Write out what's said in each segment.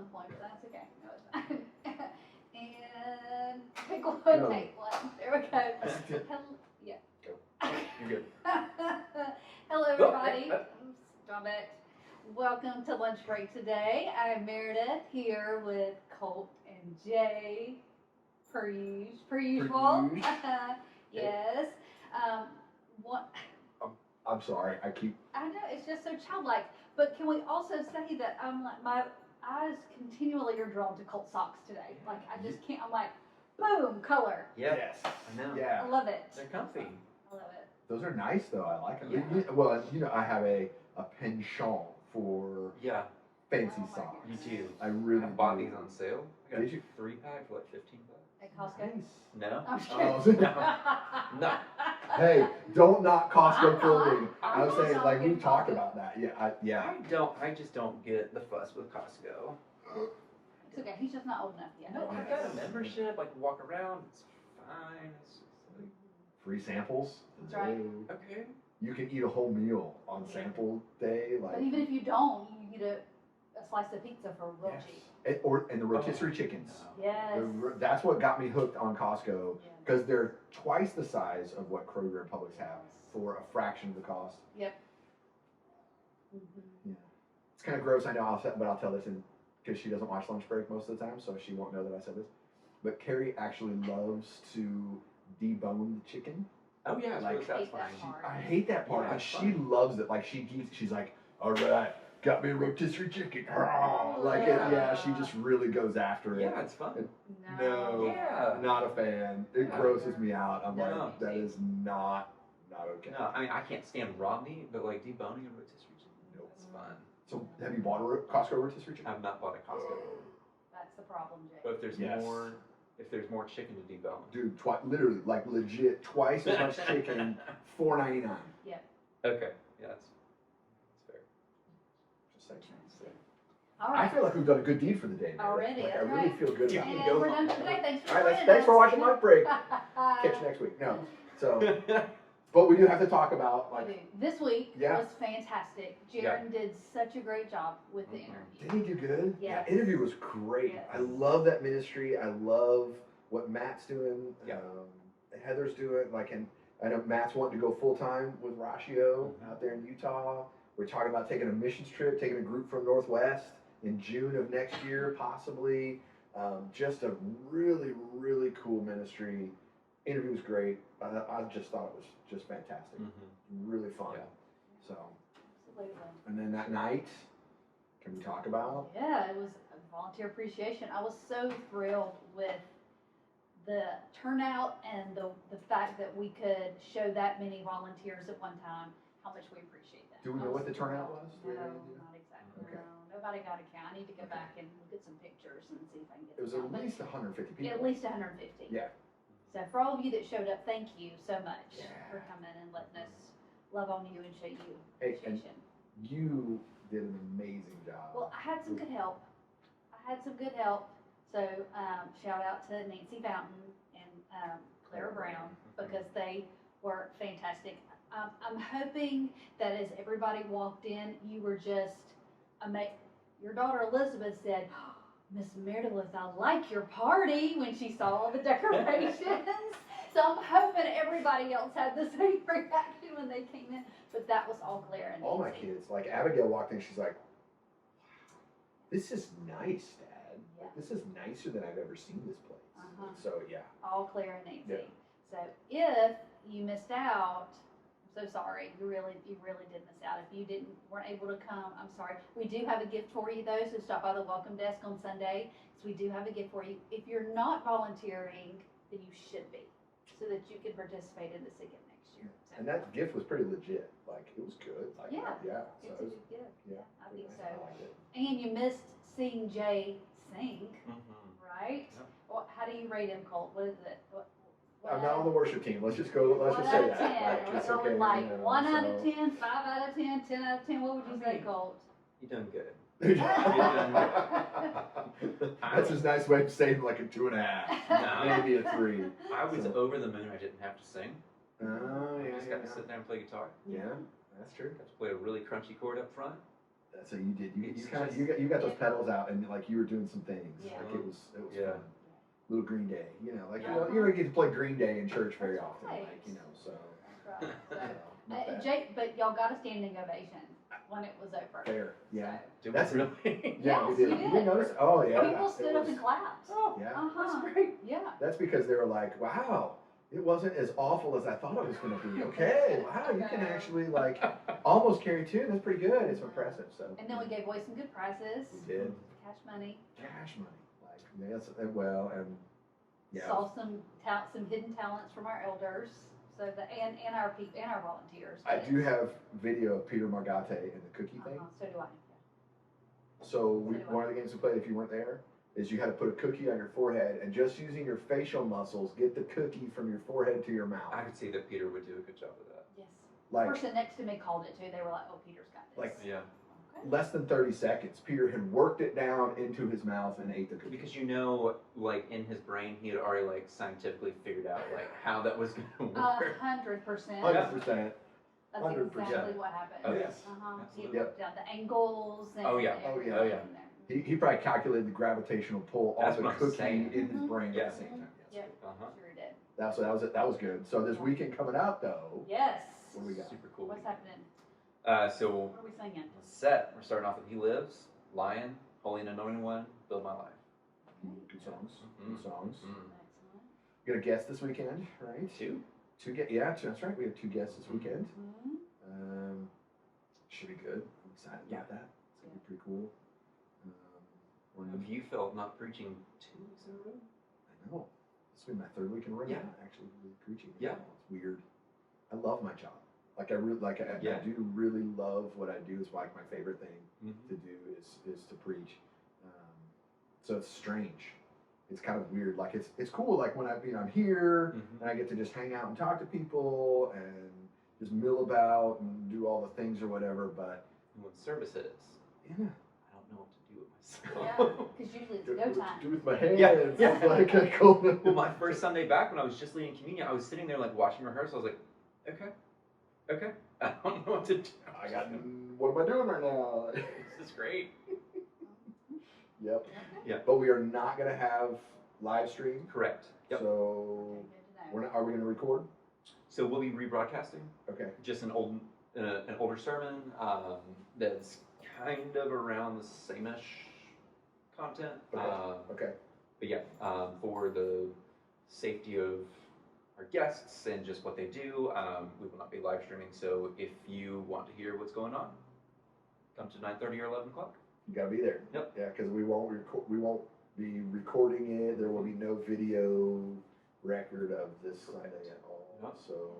some point, but that's okay. No, it's fine. And pick one, Go. take one. There we go. Yeah. You're good. Hello, everybody. Stop it. Welcome to Lunch Break today. I'm Meredith here with Colt and Jay, per usual. Yes. What? I'm sorry. I know it's just so childlike. But can we also say that I'm like my eyes continually are drawn to Colt socks today. Like I just can't. I'm like, boom, color. Yep. Yes. I know. Yeah. I love it. They're comfy. I love it. Those are nice though. I like them. Yeah. Well, I have a penchant for Yeah, fancy Oh my socks. you do. I really I bought do. these on sale. I got Did you? a 3-pack for like $15. At Costco. Nice. No. I'm just Oh, kidding. No. Hey, don't knock Costco I'm not. clothing. I I'm was not saying, like, we knocking talked Costco. about that. Yeah. I just don't get the fuss with Costco. It's okay. He's just not old enough yet. No, I've got a membership. I can walk around. It's fine. It's just like, Free samples. That's right. Hello. okay. You can eat a whole meal on sample day. Like, But even if you don't, you get a slice of pizza for real yes. cheap. And the rotisserie chickens. No. Yes. That's what got me hooked on Costco Yeah. because they're twice the size of what Kroger and Publix have for a fraction of the cost. Yep. Yeah, it's kind of gross. I know, but I'll tell this because she doesn't watch Lunch Break most of the time, so she won't know that I said this. But Carrie actually loves to debone the chicken. Oh yeah, it's Like- really Hate that satisfying. part. I hate that part, Yeah, but it's she fun. loves it. Like she's like, all right, got me a rotisserie chicken. Like yeah, she just really goes after it. Yeah, it's fun. No, Yeah. not a fan. It Yeah. grosses me out. I'm No. like, that is not okay. No, I mean I can't stand raw meat, but like deboning a rotisserie chicken, Nope. that's fun. So have you bought a Costco rotisserie chicken? I've not bought a Costco, That's the problem, Jay. but if there's Yes. more chicken to debone. Dude, literally, like legit, twice as much chicken, $4.99. Okay, yeah, that's fair. Just saying. All I right. feel like we've done a good deed for the day. Meredith. Already, Like, I that's really right. feel good Yeah. about And it. go we're home. done for today. Thanks for All right, joining thanks for us. watching my break. Catch you next week. No, so, but we do have to talk about We like, do. This week Yeah. was fantastic. Jaron did such a great job with the Mhm. interview. did he do good? Yes. The interview was great. Yes. I love that ministry. I love what Matt's doing. Yeah. Heather's doing. Like, and I know Matt's wanting to go full time with Ratio out there in Utah. We're talking about taking a missions trip, taking a group from Northwest in June of next year, possibly. Just a really, really cool ministry. Interview was great. I just thought it was just fantastic. Really fun. Yeah. So, Absolutely. and then that night, can we talk about? Yeah, it was a volunteer appreciation. I was so thrilled with the turnout and the fact that we could show that many volunteers at one time. How much we appreciate that. Do we I know was what the turnout thrilled. was? Do we No, have any idea? not exactly. Okay. No, nobody got a count. I need to go Okay. back and look at some pictures and see if I can get It was the at count. But least 150 people. at least 150. Yeah. So for all of you that showed up, thank you so much Yeah. for coming and letting us love on you and show you Hey, and- appreciation. You did an amazing job. Well, I had some good help. So shout out to Nancy Fountain and Clara Brown because they were fantastic. I'm hoping that as everybody walked in, you were just amazed. Your daughter Elizabeth said, "Oh, Miss Meredith, I like your party," when she saw all the decorations. So I'm hoping everybody else had the same reaction when they came in. But that was all Clara and All my Nancy. kids, like Abigail walked in, she's like, "This is nice, Dad. Yeah. This is nicer than I've ever seen this place." Uh-huh. So yeah, All Claire and Nancy. Yeah. So if you missed out, I'm so sorry. You really did miss out. If you weren't able to come, I'm sorry. We do have a gift for you though, so stop by the welcome desk on Sunday. So we do have a gift for you. If you're not volunteering, then you should be, so that you can participate in this again next year. So and that gift was pretty legit. Like it was good. Like Yeah. yeah. So it's a good gift. yeah, I think so. I liked it. And you missed seeing Jay sing, Mm-hmm. right? Yep. Well, how do you rate him, Colt? What is it? I'm not on the worship team. Let's just go. Let's just say that. Like, Let's it's go okay. with like you know, 1 out of so- 10, 5 out of 10, 10 out of 10. What would you say, Colt? You done good. That's his nice way of saying like a 2.5, No. maybe a 3. I was So- over the moon. I didn't have to sing. Oh I yeah, just got to sit there and play guitar. yeah, that's true. Got to play a really crunchy chord up front. So you did. You got those pedals out and like you were doing some things. Yeah. Like it was Yeah. fun. Little Green Day, you know, like Uh-huh. you don't get to play Green Day in church very That's often, right. like you know. So, That's right. So, not bad. Jake, but y'all got a standing ovation when it was over. Fair, yeah. Did That's- we really? Yeah, we Yes, did. you You did. didn't notice? Oh yeah. People it stood up was- and clapped. Oh, Yeah. Uh-huh. that's great. Yeah. That's because they were like, wow, it wasn't as awful as I thought it was going to be. Okay, wow, you can actually like almost carry two. That's pretty good. It's impressive. So. And then we gave away some good prizes. We did Cash money. cash money, like yes, and well, and yeah, Saw some hidden talents from our elders. So and our people and our volunteers. I do have video of Peter Margate and the cookie thing. So do I. So So do I. one of the games we played, if you weren't there, is you had to put a cookie on your forehead and just using your facial muscles get the cookie from your forehead to your mouth. I could see that Peter would do a good job of that. Yes. Like The person next to me called it too. They were like, "Oh, Peter's got this." Like- Yeah. Okay. less than 30 seconds, Peter had worked it down into his mouth and ate the cookie. Because you know, like in his brain, he had already like scientifically figured out like how that was gonna work. 100%. 100%. That's 100%. exactly what happened. Oh, yes. Uh-huh. He Absolutely. worked out the angles and Oh, yeah. everything Oh, yeah. in there. He probably calculated the gravitational pull That's of the what I'm cookie saying. in his Mhm. brain Yeah. at the same time. Yes. Yep. Uh-huh. Sure he did. That was good. So this weekend coming up though, Yes. what do we got? Super cool. What's happening? So What are we singing? set. We're starting off with "He Lives," "Lion," "Holy and Anointed One," "Build My Life." Good songs. Mhm. Good songs. Mm. Excellent. You got a guest this weekend, right? Two. That's right. We have two guests this weekend. Mhm. Should be good. I'm excited about that. It's gonna be pretty cool. Have you felt not preaching 2 weeks in a row? I know. This will be my third week in a row Yeah. now, actually really preaching. Yeah. It's weird. I love my job. Like I Yeah. do really love what I do. It's like my favorite thing Mm-hmm. to do is to preach. So it's strange. It's kind of weird. Like it's cool. Like when I'm here Mhm. and I get to just hang out and talk to people and just mill about and do all the things or whatever. But When service is, yeah, I don't know what to do with Yeah, myself. because usually it's do, go do time. with my hands. Yeah. It's like a cool. Well, my first Sunday back when I was just leading communion, I was sitting there like watching rehearsal. I was like, okay, I don't know what to do. I got. What am I doing right now? This is great. Yep. Yeah. But we are not gonna have live stream. Correct. Yep. So Okay, good to know. we're not. Are we gonna record? So we'll be rebroadcasting Okay. just an older sermon that's kind of around the same-ish content. Okay. Okay. But yeah, for the safety of our guests and just what they do, we will not be live streaming. So if you want to hear what's going on, come to 9:30 or 11 o'clock. You gotta be there. Yep. Yeah, because we won't be recording it. There will be no video record of this Sunday at all. Yep. So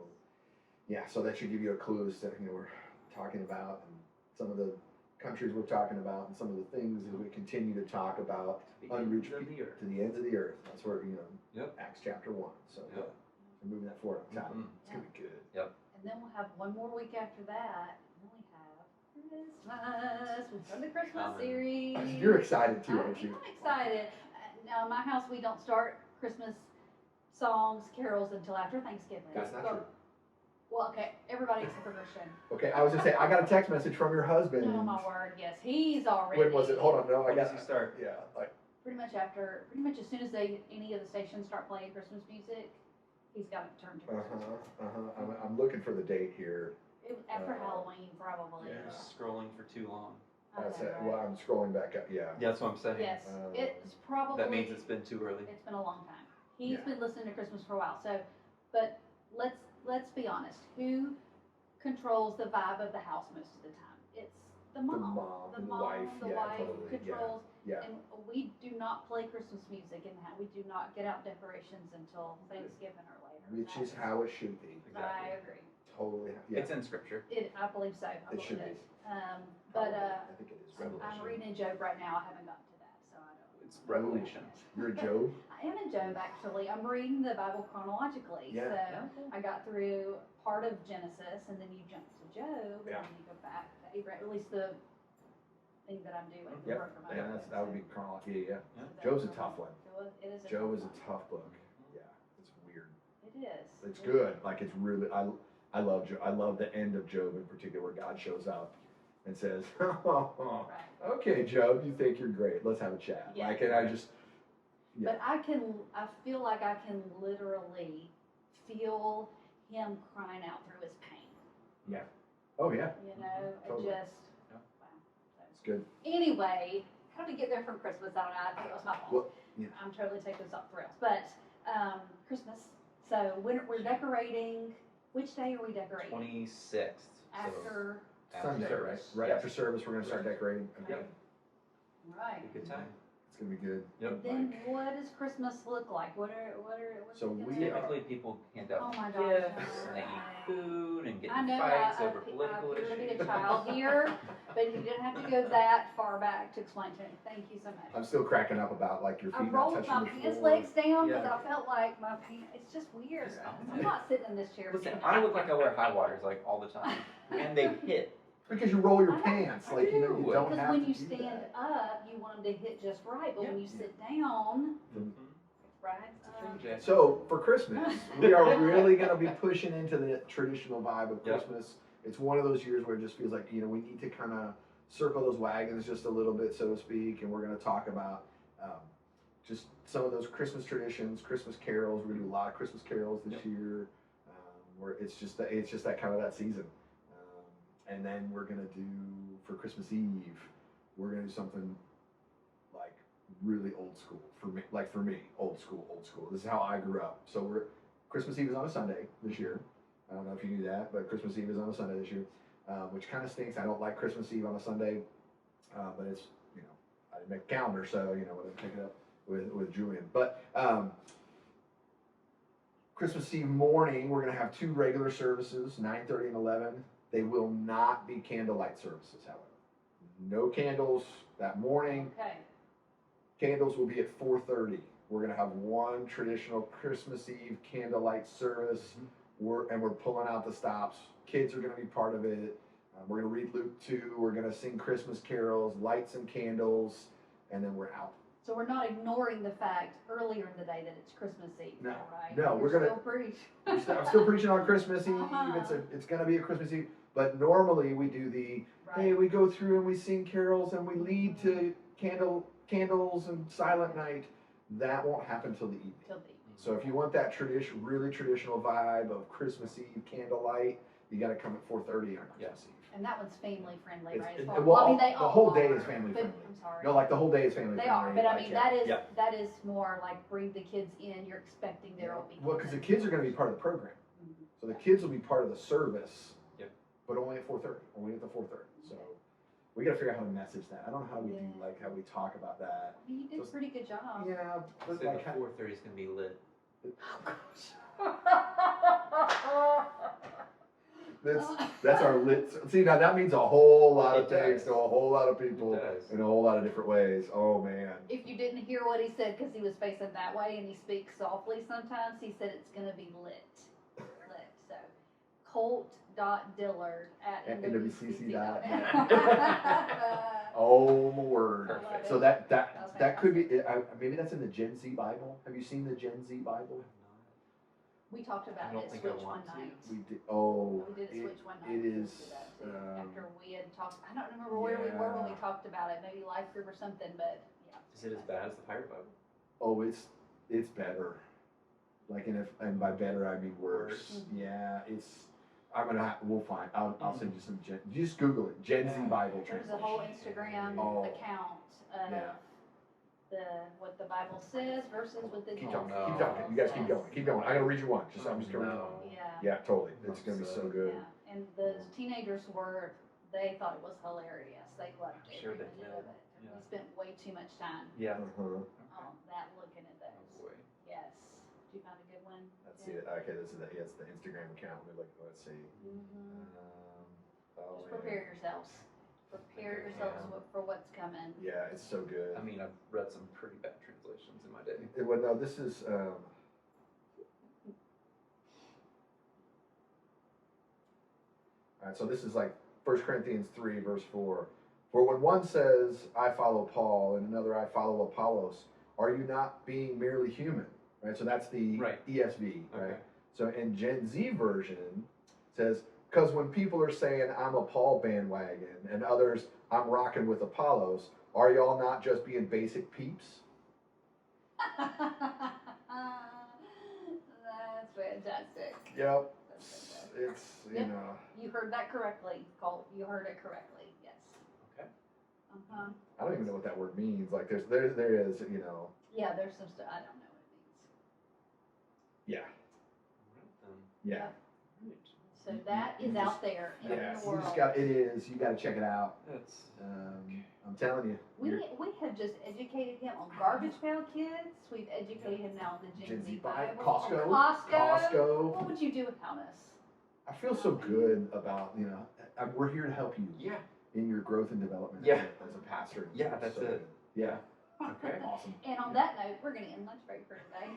yeah, so that should give you a clue as to we're talking about and some of the countries we're talking about and some of the things that we continue to talk about To the unreached ends of the people earth. to the ends of the earth. That's where Yep. Acts chapter 1. So Yep. we're moving that forward. I'm excited. Mhm. It's gonna be good. And then we'll have one more week after that. And then we have Christmas. We start the Christmas Coming. series. You're excited too, aren't you? I'm excited. Now, in my house, we don't start Christmas songs, carols until after Thanksgiving. That's not But- true. Well, okay, everybody except for Christian. Okay, I was just saying, I got a text message from your husband. Oh my word, yes, he's already. When was it? Hold on, no, I When got does he start? Yeah, like Pretty much as soon as any of the stations start playing Christmas music, he's got it turned to Christmas. I'm looking for the date here. It was after Uh, Halloween, probably. yeah. Scrolling for too long. I That's know, it. right? Well, I'm scrolling back up. Yeah. Yeah, that's what I'm saying. Yes, Um, it's probably. That means it's been too early. It's been a long time. He's Yeah. been listening to Christmas for a while. So, but let's be honest. Who controls the vibe of the house most of the time? It's the mom. mom, The and the mom, wife, the yeah, wife totally, yeah, controls. yeah. And we do not play Christmas music in the house. We do not get out decorations until Thanksgiving or later. Which That is how it should be. I Exactly. agree. Totally. Yeah. It's in scripture. I believe so. I It believe should be. it is. But I think it is. I'm Revelation. reading Job right now. I haven't gotten to that, so I don't. It's Revelation. You're a Job? I am in Job actually. I'm reading the Bible chronologically. Yeah. So I got through part of Genesis and then you jump to Job Yeah. and then you go back to Abraham. At least the thing that I'm doing. the Yep. work from Yeah, Abraham. that would be chronology. Yeah. Yeah. So Job's a that's- tough one. It is a Job tough is a one. tough book. Yeah. It's weird. It is. It's good. Like it's really. I love Job. I love the end of Job in particular, where God shows up and says, oh, Right. okay, Joe, you think you're great. Let's have a chat. Yeah. Like, and I just, yeah. But I feel like I can literally feel him crying out through his pain. Oh, yeah, You know, Totally. it just, Yeah. wow. So, it's good. anyway, how did we get there from Christmas? I don't know. I think it was my fault. Well, yeah. I'm totally taking this off the rails. But Christmas. So we're decorating. Which day are we decorating? 26th. After. Sunday, right? service. Right Yeah. after service, we're gonna start decorating. Okay. Okay. Right. Good time. It's gonna be good. Yep. Then what does Christmas look like? What's So it gonna we be? are- Typically, people hand out Oh my gosh, gifts and they no. eat food and get I in know fights I over political appear to be issues. a child here, but you didn't have to go that far back to explain to me. Thank you so much. I'm still cracking up about like your I feet not rolled touching my the pants floor. legs down because Yeah. I felt like my pants. It's just weird. Yeah. I'm not sitting in this chair. Listen, today. I look like I wear high waters like all the time, and they hit. Because you roll your I know, pants, I like you know do. you don't because have when to you do stand that. up, you want them to hit just right, but when Yeah. you sit down, Mhm. right? It's a fringe jacket. So for Christmas, we are really gonna be pushing into the traditional vibe of Yep. Christmas. It's one of those years where it just feels like we need to kind of circle those wagons just a little bit, so to speak, and we're gonna talk about just some of those Christmas traditions, Christmas carols. We're gonna do a lot of Christmas carols this Yep. year, where it's just that kind of that season. And then we're gonna do for Christmas Eve, we're gonna do something like really old school for me. Like for me, old school. This is how I grew up. So Christmas Eve is on a Sunday this year. I don't know if you knew that, but Christmas Eve is on a Sunday this year, which kind of stinks. I don't like Christmas Eve on a Sunday, but it's I didn't make a calendar, so we're gonna pick it up with Julian. But Christmas Eve morning, we're gonna have 2 regular services, 9:30 and 11. They will not be candlelight services, however. No candles that morning. Okay. Candles will be at 4:30. We're gonna have one traditional Christmas Eve candlelight service. We're pulling out the stops. Kids are gonna be part of it. We're gonna read Luke 2. We're gonna sing Christmas carols, light some candles, and then we're out. So we're not ignoring the fact earlier in the day that it's Christmas Eve, No. right? No, we're gonna- still preach. I'm still preaching on Christmas Eve. Uh-huh. It's gonna be a Christmas Eve, but normally we do hey, we go through and we sing carols and we lead to candles and Silent Night. That won't happen till the evening. Till the evening. So if you want that really traditional vibe of Christmas Eve candlelight, you got to come at 4:30 on Christmas Eve. And that one's family friendly, It's- right? it- As far- well, I mean, they the all whole day are, is family but- friendly. I'm sorry. No, like the whole day is family They friendly. are, but I like, mean, Yeah. that is more like bring the kids in, you're expecting there will be. Well, because the kids are going to be part of the program. Mhm. So the kids will be part of the service. Yep. But only at 4:30. Only at the 4:30. So we got to figure out how to message that. I don't know how we do Yeah. how we talk about that. I mean, you did a So- pretty good job. Yeah, but So like the 4:30 is gonna be lit. that's our lit. See, now that means a whole lot of It does. things to a whole lot of people It does. in a whole lot of different ways. Oh man. If you didn't hear what he said, because he was facing that way and he speaks softly sometimes, he said it's gonna be lit. Lit, so colt.dillard@nwcc.net. nwcc.net. Oh my word. Perfect. So That that was could be maybe that's in the Gen Z Bible. Have you seen the Gen Z Bible? We talked about I don't it, think I switch one want to. night. We did. Oh, We did a switch one night. it We is. did that too. um, After we had talked, I don't remember where we were when we Yeah. talked about it, maybe Life Group or something, but yeah. Is it as bad as the Pirate Bible? Oh, it's better. Like, and by better I mean worse. Worse. Yeah, it's. We'll find. I'll send you some. Just Google it. Gen Z Bible There's a translation. whole Instagram Oh. account of Yeah. what the Bible says versus what the Keep Gen talking. Z Keep talking. You guys keep going. Keep going. I'm gonna read you one. I'm just gonna read you one. Yeah. Yeah, totally. It's gonna be so good. Yeah, and the teenagers they thought it was hilarious. They loved it. Sure they every minute did. of it. And Yeah. we spent way too much time Yeah. Uh-huh. on that, looking at Oh those. boy. Yes. Did you find a good one? Let's see it. Okay, this is it's the Instagram account. Let's see. Mhm. Oh, Just man. prepare yourselves. Prepare Okay, yourselves yeah. for what's coming. Yeah, it's so good. I mean, I've read some pretty bad translations in my day. Well, no, this is. All right, so this is like 1 Corinthians 3, verse 4. For when one says, I follow Paul, and another, I follow Apollos, are you not being merely human? Right, so that's the Right. ESV, right? Okay. So in Gen Z version says, Because when people are saying I'm a Paul bandwagon and others I'm rocking with Apollos, are y'all not just being basic peeps? That's fantastic. Yep. That's fantastic. It's, you Yep. know, You heard that correctly, Colt. You heard it correctly. Yes. Okay. Uh-huh. I don't even know what that word means. Like there is, you know, Yeah, there's some stuff I don't know what it means. yeah, Alright, yeah. then. So that You is just- out there in Yeah, the you world. just got, it is, you gotta check it out. That's I'm telling you. We you're- have just educated him on Garbage Pail Kids. We've educated him now on the Gen Z Bible. Costco. Costco. What would you do without us? I feel so good about, you know, we're here to help you yeah. in your growth and development Yeah. as a pastor. Yeah, that's So, it. Yeah, Okay. awesome. And on that note, we're going to end lunch break for today.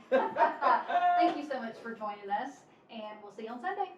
Thank you so much for joining us, and we'll see you on Sunday.